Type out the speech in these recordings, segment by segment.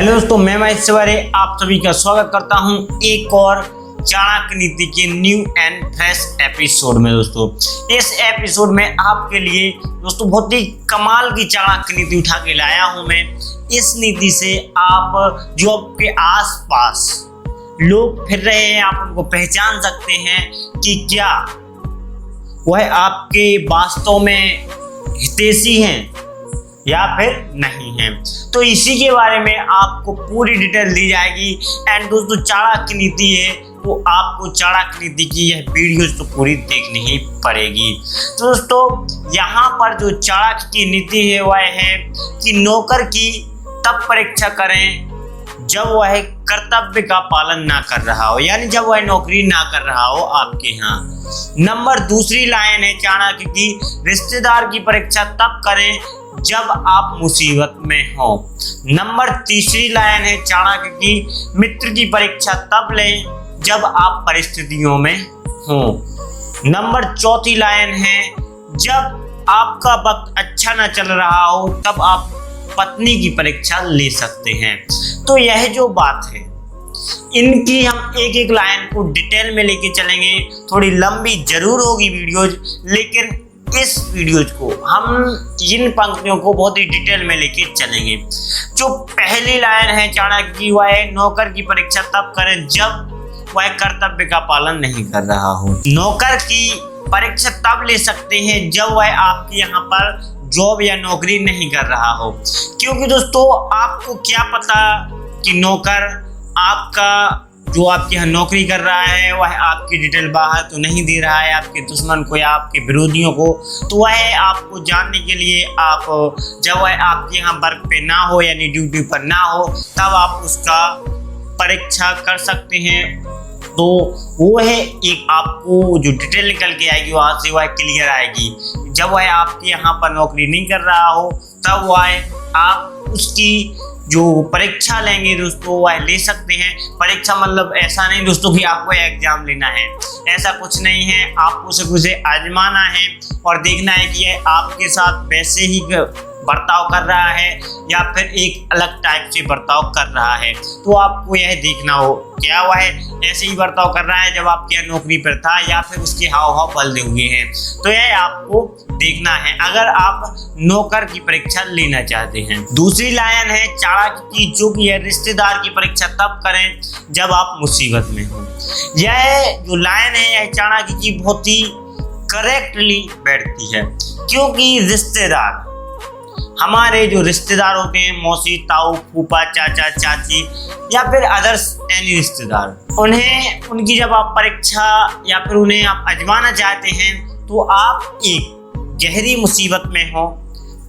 Hello दोस्तों, मैं महेश सवारे आप सभी का स्वागत करता हूं एक और चाणक्य नीति के न्यू एंड फ्रेश एपिसोड में। दोस्तों इस एपिसोड में आपके लिए दोस्तों बहुत ही कमाल की चाणक्य नीति उठा के लाया हूं मैं। इस नीति से आप जो आपके आसपास लोग फिर रहे हैं आप उनको पहचान सकते हैं कि क्या वह आपके वास्तव में हितैषी हैं या फिर नहीं है। तो इसी के बारे में आपको पूरी डिटेल दी जाएगी। एंड दोस्तों चाणक्य नीति है तो आपको चाणक्य नीति की यह वीडियो तो पूरी देखनी ही पड़ेगी। तो दोस्तों यहाँ पर जो चाणक्य की नीति है वह है कि नौकर की तब परीक्षा करें जब वह कर्तव्य का पालन ना कर रहा हो, यानी जब वह नौकरी ना कर रहा हो आपके यहाँ। दूसरी लाइन है चाणक्य की, रिश्तेदार की परीक्षा तब करें जब आप मुसीबत में हो। तीसरी लाइन है चाणक्य की, मित्र की परीक्षा तब लें जब आप परिस्थितियों में हो। चौथी लाइन है, जब आपका वक्त अच्छा न चल रहा हो तब आप पत्नी की परीक्षा ले सकते हैं। तो यह जो बात है इनकी हम एक एक लाइन को डिटेल में लेके चलेंगे। थोड़ी लंबी जरूर होगी वीडियोज, लेकिन इस वीडियोज को हम इन पंक्तियों को बहुत ही डिटेल में लेके चलेंगे। जो पहली लाइन है चाणक्य की वह है, नौकर की परीक्षा तब करें जब वह कर्तव्य का पालन नहीं कर रहा हो। नौकर की परीक्षा तब ले सकते हैं जब वह आपके यहाँ पर जॉब या नौकरी नहीं कर रहा हो। क्योंकि दोस्तों आपको क्या पता कि नौकर आपका जो आपके यहाँ नौकरी कर रहा है वह आपकी डिटेल बाहर तो नहीं दे रहा है आपके दुश्मन को या आपके विरोधियों को। तो वह आपको जानने के लिए आप जब वह आपके यहाँ वर्क पे ना हो यानी ड्यूटी पर ना हो तब आप उसका परीक्षा कर सकते हैं। तो वो है एक आपको जो डिटेल निकल के आएगी वहाँ से वह क्लियर आएगी। जब वह आपके यहाँ पर नौकरी नहीं कर रहा हो तब वह आप उसकी जो परीक्षा लेंगे दोस्तों वह ले सकते हैं। परीक्षा मतलब ऐसा नहीं दोस्तों कि आपको एग्जाम लेना है, ऐसा कुछ नहीं है। आपको सिर्फ उसे आजमाना है और देखना है कि यह आपके साथ वैसे ही बर्ताव कर रहा है या फिर एक अलग टाइप से बर्ताव कर रहा है। तो आपको यह देखना हो क्या वह ऐसे ही बर्ताव कर रहा है जब आपके यहाँ नौकरी पर था या फिर उसके हाव भाव बदले हुए हैं। तो यह आपको देखना है अगर आप नौकर की परीक्षा लेना चाहते हैं। दूसरी लाइन है चाणक्य की जो कि है, रिश्तेदार की परीक्षा तब करें जब आप मुसीबत में हो। यह जो लाइन है यह चाणक्य की बहुत ही करेक्टली बैठती है। क्योंकि रिश्तेदार हमारे जो रिश्तेदार होते हैं मौसी ताऊ फूफा चाचा चाची या फिर अदर्स एनी रिश्तेदार, उन्हें उनकी जब आप परीक्षा या फिर उन्हें आप आजमाना चाहते हैं तो आप एक गहरी मुसीबत में हो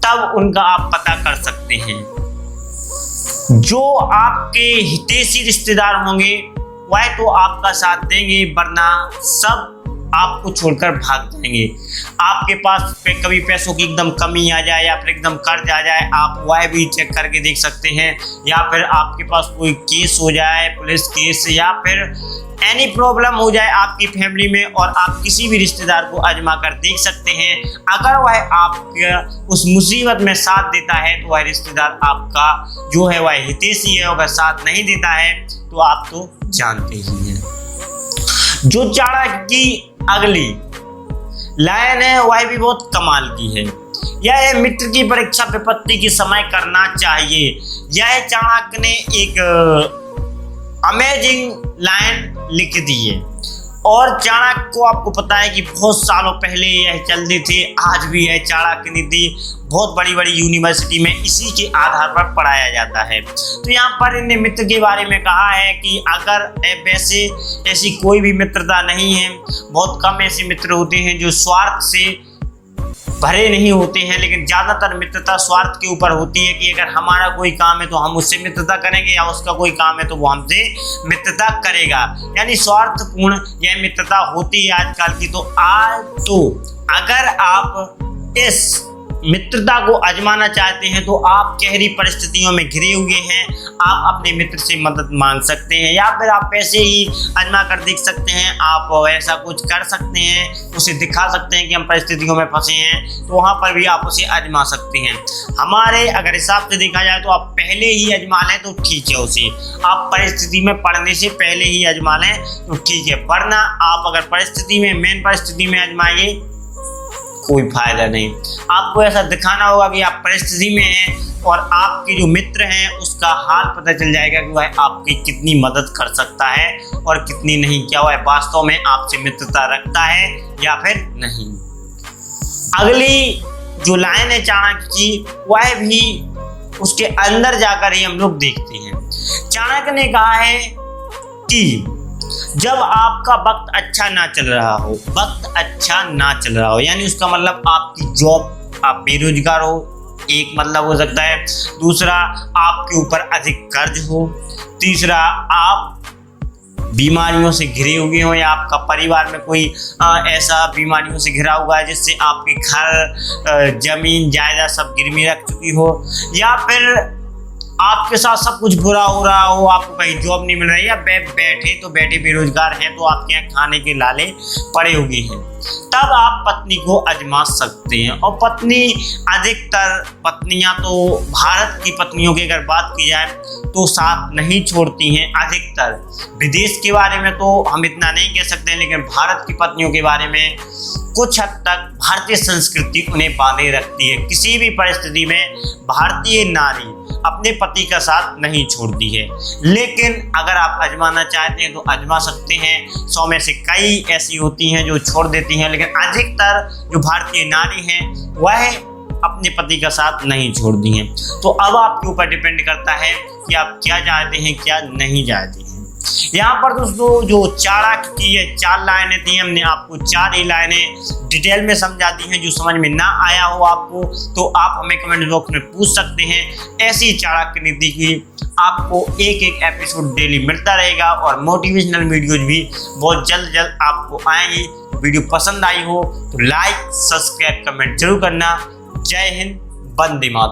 तब उनका आप पता कर सकते हैं। जो आपके हितैषी रिश्तेदार होंगे वह तो आपका साथ देंगे, वरना सब आपको छोड़कर भाग जाएंगे। आपके पास कभी पैसों की एकदम कमी आ जाए या फिर एकदम कर्ज आ जाए आप वह भी चेक करके देख सकते हैं। या फिर आपके पास कोई केस हो जाए पुलिस केस या फिर एनी प्रॉब्लम हो जाए आपकी फैमिली में और आप किसी भी रिश्तेदार को आजमा कर देख सकते हैं। अगर वह आपके उस मुसीबत में साथ देता है तो वह रिश्तेदार आपका जो है वह हितैषी है। अगर साथ नहीं देता है तो आप तो जानते ही हैं। जो चाणक्य की अगली लाइन है वह भी बहुत कमाल की है। यह है, मित्र की परीक्षा विपत्ति के समय करना चाहिए। यह चाणक्य ने एक अमेजिंग लाइन लिख दी है और चाणक्य को आपको पता है कि बहुत सालों पहले यह चलते थे। आज भी यह चाणक्य नीति बहुत बड़ी बड़ी यूनिवर्सिटी में इसी के आधार पर पढ़ाया जाता है। तो यहाँ पर इन्हें मित्र के बारे में कहा है कि अगर वैसे ऐसी कोई भी मित्रता नहीं है, बहुत कम ऐसे मित्र होते हैं जो स्वार्थ से भरे नहीं होते हैं, लेकिन ज़्यादातर मित्रता स्वार्थ के ऊपर होती है कि अगर हमारा कोई काम है तो हम उससे मित्रता करेंगे या उसका कोई काम है तो वो हमसे मित्रता करेगा। यानी स्वार्थपूर्ण यह मित्रता होती है आजकल की। तो आज तो अगर आप इस मित्रता को आजमाना चाहते हैं तो आप गहरी परिस्थितियों में घिरे हुए हैं, आप अपने मित्र से मदद मांग सकते हैं या फिर आप ऐसे ही आजमा कर देख सकते हैं। आप ऐसा कुछ कर सकते हैं, उसे दिखा सकते हैं कि हम परिस्थितियों में फंसे हैं, तो वहाँ पर भी आप उसे आजमा सकते हैं। हमारे अगर हिसाब से देखा जाए तो आप पहले ही आजमा लें तो ठीक है, उसे आप परिस्थिति में पढ़ने से पहले ही आजमा लें तो ठीक है, वरना आप अगर परिस्थिति में मेन परिस्थिति में आजमाइए कोई फायदा नहीं। आपको ऐसा दिखाना होगा कि आप परिस्थिति में हैं और आपके जो मित्र हैं उसका हाल पता चल जाएगा कि वह आपकी कितनी मदद कर सकता है और कितनी नहीं, क्या वह वास्तव में आपसे मित्रता रखता है या फिर नहीं। अगली जो लाइन है चाणक्य की, वह भी उसके अंदर जाकर ही हम लोग देखते हैं। चाणक्य ने कहा है कि जब आपका वक्त अच्छा ना चल रहा हो, वक्त अच्छा ना चल रहा हो यानी उसका मतलब आपकी जॉब, आप बेरोजगार हो, एक मतलब हो सकता है। दूसरा, आपके ऊपर अधिक कर्ज हो। तीसरा, आप बीमारियों से घिरे हुए हो या आपका परिवार में कोई ऐसा बीमारियों से घिरा हुआ है जिससे आपके घर, जमीन, जायदाद सब गिरवी रख चुकी हो, या फिर आपके साथ सब कुछ बुरा हो रहा हो, आपको कहीं जॉब नहीं मिल रही है, बैठे बेरोजगार हैं, तो आपके यहाँ खाने के लाले पड़े हुए हैं, तब आप पत्नी को आजमा सकते हैं। और पत्नी, अधिकतर पत्नियां तो भारत की पत्नियों की अगर बात की जाए तो साथ नहीं छोड़ती हैं। अधिकतर विदेश के बारे में तो हम इतना नहीं कह सकते हैं, लेकिन भारत की पत्नियों के बारे में कुछ हद तक भारतीय संस्कृति उन्हें बांधे रखती है। किसी भी परिस्थिति में भारतीय नारी अपने पति का साथ नहीं छोड़ती है। लेकिन अगर आप आजमाना चाहते हैं तो आजमा सकते हैं। 100 में से कई ऐसी होती हैं जो छोड़ देती हैं, लेकिन अधिकतर जो भारतीय नारी हैं वह अपने पति का साथ नहीं छोड़ती हैं। तो अब आपके ऊपर डिपेंड करता है कि आप क्या चाहते हैं, क्या नहीं चाहते हैं। यहाँ पर दोस्तों जो चाणक्य की ये 4 लाइनें थी, हमने आपको 4 ही लाइनें डिटेल में समझा दी हैं। जो समझ में ना आया हो आपको तो आप हमें कमेंट बॉक्स में पूछ सकते हैं। ऐसी चाणक्य नीति की आपको एक एपिसोड डेली मिलता रहेगा और मोटिवेशनल वीडियोज भी बहुत जल्द आपको आएंगी। वीडियो पसंद आई हो तो लाइक, सब्सक्राइब, कमेंट जरूर करना। जय हिंद, वंदे मातरम।